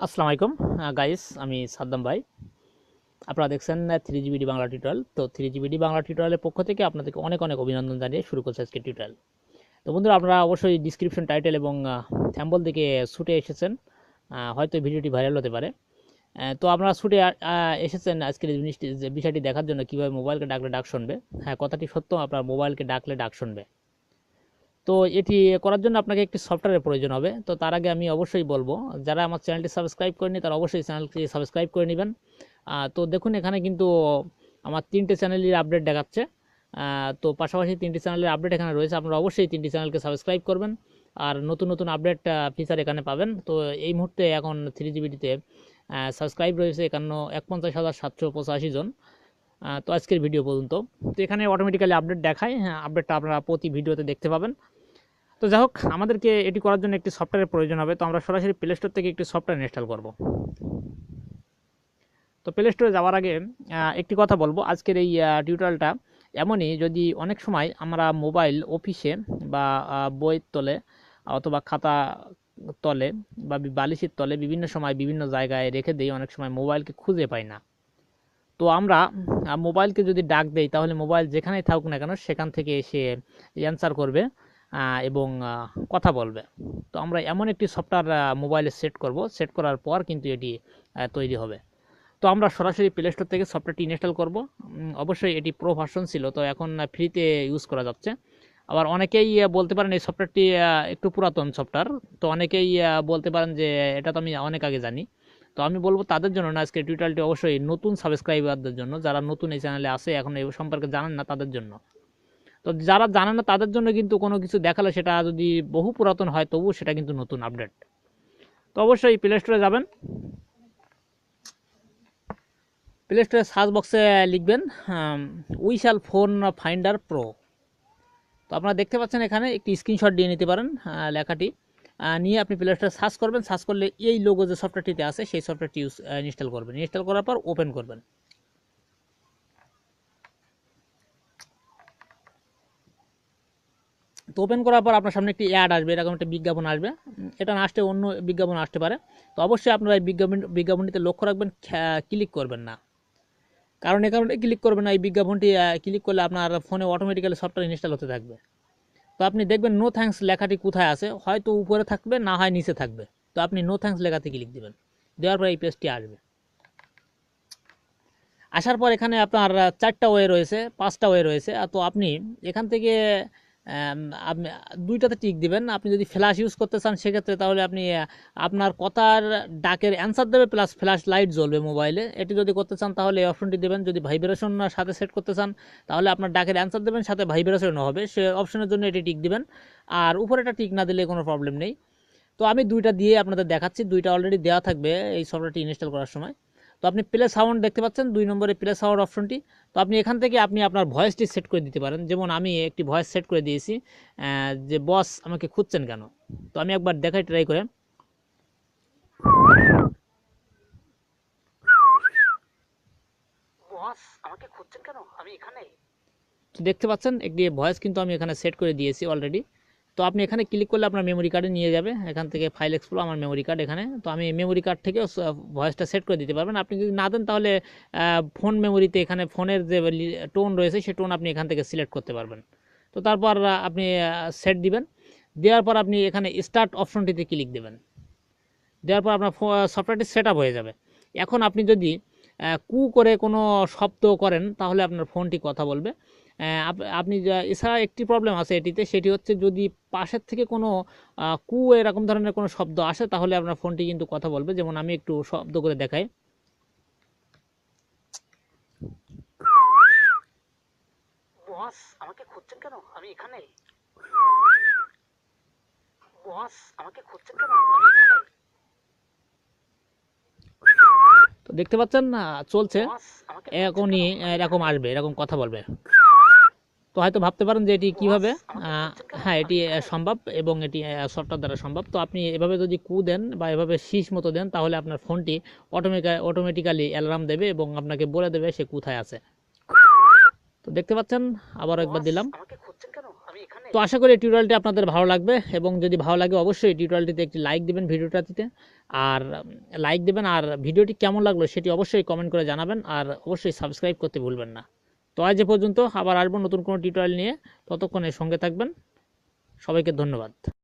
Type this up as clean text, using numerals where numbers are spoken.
আসসালামু আলাইকুম গাইস, আমি সাদ্দাম ভাই। আপনারা দেখছেন 3GBD বাংলা টিউটোরিয়াল। তো 3GBD বাংলা টিউটোরিয়ালের পক্ষ থেকে আপনাদেরকে অনেক অনেক অভিনন্দন জানিয়ে শুরু করছে আজকে টিউটোরিয়াল। তো বন্ধুরা, আপনারা অবশ্যই ডিসক্রিপশন, টাইটেল এবং থ্যাম্বল দিকে ছুটে এসেছেন। হয়তো ভিডিওটি ভাইরাল হতে পারে। তো আপনারা ছুটে এসেছেন আজকের এই যে বিষয়টি দেখার জন্য, কীভাবে মোবাইলকে ডাকলে ডাক শুনবে। হ্যাঁ, কথাটি সত্য, আপনার মোবাইলকে ডাকলে ডাক শুনবে। তো এটি করার জন্য আপনাকে একটি সফটওয়্যারের প্রয়োজন হবে। তো তার আগে আমি অবশ্যই বলবো, যারা আমার চ্যানেলটি সাবস্ক্রাইব করেনি তারা অবশ্যই চ্যানেলটি সাবস্ক্রাইব করে নেবেন। তো দেখুন, এখানে কিন্তু আমার 3টে চ্যানেলের আপডেট দেখাচ্ছে। তো পাশাপাশি 3টি চ্যানেলের আপডেট এখানে রয়েছে। আপনারা অবশ্যই 3টি চ্যানেলকে সাবস্ক্রাইব করবেন, আর নতুন নতুন আপডেট ফিচার এখানে পাবেন। তো এই মুহূর্তে এখন 3GBDতে সাবস্ক্রাইব রয়েছে 51,785 জন। তো আজকের ভিডিও পর্যন্ত। তো এখানে অটোমেটিক্যালি আপডেট দেখায়। হ্যাঁ, আপডেটটা আপনারা প্রতি ভিডিওতে দেখতে পাবেন। তো যাই হোক, আমাদেরকে এটি করার জন্য একটি সফটওয়্যারের প্রয়োজন হবে। তো আমরা সরাসরি প্লে স্টোর থেকে একটি সফটওয়্যার ইনস্টল করব। তো প্লে স্টোরে যাওয়ার আগে একটি কথা বলবো, আজকের এই টিউটোরিয়ালটা এমনই, যদি অনেক সময় আমরা মোবাইল অফিসে বা বইয়ের তলে অথবা খাতা তলে বা বালিশের তলে বিভিন্ন সময় বিভিন্ন জায়গায় রেখে দিই, অনেক সময় মোবাইলকে খুঁজে পাই না। তো আমরা মোবাইলকে যদি ডাক দেই, তাহলে মোবাইল যেখানেই থাকুক না কেন সেখান থেকে এসে অ্যান্সার করবে এবং কথা বলবে। তো আমরা এমন একটি সফটওয়্যার মোবাইলে সেট করব, সেট করার পর কিন্তু এটি তৈরি হবে। তো আমরা সরাসরি প্লে স্টোর থেকে সফটওয়্যারটি ইনস্টল করব। অবশ্যই এটি প্রো ভার্সন ছিল, তো এখন ফ্রিতে ইউজ করা যাচ্ছে। আবার অনেকেই বলতে পারেন এই সফটওয়্যারটি একটু পুরাতন সফটওয়্যার। তো অনেকেই বলতে পারেন যে এটা তো আমি অনেক আগে জানি। তো আমি বলবো তাদের জন্য না, আজকে টিউটোরিয়ালটি অবশ্যই নতুন সাবস্ক্রাইবারদের জন্য, যারা নতুন এই চ্যানেলে আসে এখন এই সম্পর্কে জানেন না তাদের জন্য। তো যারা জানেন না তাদের জন্য কিন্তু কোনো কিছু দেখালে সেটা যদি বহু পুরাতন হয় তবুও সেটা কিন্তু নতুন আপডেট। তো অবশ্যই প্লে স্টোরে যাবেন। প্লে স্টোরে সার্চ বক্সে লিখবেন উইশাল ফোন ফাইন্ডার প্রো। তো আপনারা দেখতে পাচ্ছেন এখানে একটি স্ক্রিনশট দিয়ে নিতে পারেন লেখাটি। নিয়ে আপনি প্লে স্টোরে সার্চ করবেন। সার্চ করলে এই লোগো যে সফটওয়্যারটিতে আছে সেই সফটওয়্যারটি ইনস্টল করবেন। ইনস্টল করার পর ওপেন করবেন। তো ওপেন করার পর আপনার সামনে একটি অ্যাড আসবে, এরকম একটা বিজ্ঞাপন আসবে। এটা না আসতে অন্য বিজ্ঞাপন আসতে পারে। তো অবশ্যই আপনারা এই বিজ্ঞাপনটিতে লক্ষ্য রাখবেন, ক্লিক করবেন না। কারণ এই কারণে ক্লিক করবেন না, এই বিজ্ঞাপনটি ক্লিক করলে আপনার ফোনে অটোমেটিক্যালি সফটওয়্যার ইনস্টল হতে থাকবে। তো আপনি দেখবেন নো থ্যাঙ্কস লেখাটি কোথায় আছে, হয়তো উপরে থাকবে না হয় নিচে থাকবে। তো আপনি নো থ্যাঙ্কস লেখাতে ক্লিক দেবেন। দেওয়ার পর এই পেজটি আসবে। আসার পর এখানে আপনার 4টা ওয়ে রয়েছে, 5টা ওয়ে রয়েছে। তো আপনি এখান থেকে আপনি 2টাতে টিক দিবেন। আপনি যদি ফ্ল্যাশ ইউজ করতে চান সেক্ষেত্রে তাহলে আপনি আপনার কথার ডাকের অ্যান্সার দেবে প্লাস ফ্ল্যাশ লাইট জ্বলবে মোবাইলে। এটি যদি করতে চান তাহলে এই অপশনটি দেবেন। যদি ভাইব্রেশন সাথে সেট করতে চান তাহলে আপনার ডাকের অ্যান্সার দেবেন, সাথে ভাইব্রেশনও হবে, সে অপশনের জন্য এটি টিক দিবেন। আর উপরেটা টিক না দিলে কোনো প্রবলেম নেই। তো আমি 2টা দিয়ে আপনাদের দেখাচ্ছি। 2টা অলরেডি দেওয়া থাকবে এই সফটওয়্যারটি ইনস্টল করার সময়। তো আপনি প্লে সাউন্ড দেখতে পাচ্ছেন 2 নম্বরে প্লে সাউন্ড অপশনটি। তো আপনি এখান থেকে আপনি আপনার ভয়েসটি সেট করে দিতে পারেন। যেমন আমি একটি ভয়েস সেট করে দিয়েছি, যে বস আমাকে খুঁজছেন কেন। তো আমি একবার দেখাই, ট্রাই করে। বস আমাকে খুঁজছেন কেন, আমি এখানে। তো দেখতে পাচ্ছেন একটি ভয়েস কিন্তু আমি এখানে সেট করে দিয়েছি অলরেডি। তো আপনি এখানে ক্লিক করলে আপনার মেমোরি কার্ডে নিয়ে যাবে। এখান থেকে ফাইল এক্সপ্লোর, আমার মেমোরি কার্ড এখানে। তো আমি মেমোরি কার্ড থেকেও ভয়েসটা সেট করে দিতে পারবেন। আপনি যদি না দেন তাহলে ফোন মেমোরিতে এখানে ফোনের যে টোন রয়েছে সেই টোন আপনি এখান থেকে সিলেক্ট করতে পারবেন। তো তারপর আপনি সেট দিবেন। দেওয়ার পর আপনি এখানে স্টার্ট অপশনটিতে ক্লিক দেবেন। দেওয়ার পর আপনার সফটওয়্যারটি সেট আপ হয়ে যাবে। এখন আপনি যদি কু করে কোনো শব্দ করেন তাহলে আপনার ফোনটি কথা বলবে। আপনি এছাড়া একটি প্রবলেম আছে এটিতে, সেটি হচ্ছে যদি পাশের থেকে কোনো কু এরকম ধরনের কোনো শব্দ আসে তাহলে আপনার ফোনটি কিন্তু কথা বলবে। যেমন আমি একটু শব্দ করে দেখাই। বস আমাকে খুঁজছেন কেন, আমি এখানে। বস আমাকে খুঁজছেন কেন, আমি এখানে। তো দেখতে পাচ্ছেন না, চলছে। এখনই এরকম আসবে, এরকম কথা বলবে। তো হয়তো ভাবতে পারেন যে এটি কিভাবে। হ্যাঁ, এটি সম্ভব এবং এটি সফটওয়্যার দ্বারা সম্ভব। তো আপনি এভাবে যদি কু দেন বা এভাবে শীষ মতো দেন তাহলে আপনার ফোনটি অটোমেটিক্যালি অ্যালার্ম দেবে এবং আপনাকে বলে দেবে সে কোথায় আছে। তো দেখতে পাচ্ছেন, আবার একবার দিলাম। তো আশা করি টিউটোরিয়ালটি আপনাদের ভালো লাগবে, এবং যদি ভালো লাগে অবশ্যই টিউটোরিয়ালটিতে একটি লাইক দিবেন ভিডিওটাতে, আর লাইক দিবেন, আর ভিডিওটি কেমন লাগলো সেটি অবশ্যই কমেন্ট করে জানাবেন, আর অবশ্যই সাবস্ক্রাইব করতে ভুলবেন না। তো আজ এ পর্যন্ত, আবার আসবো নতুন কোনো টিউটোরিয়াল নিয়ে, ততক্ষণে সঙ্গে থাকবেন। সবাইকে ধন্যবাদ।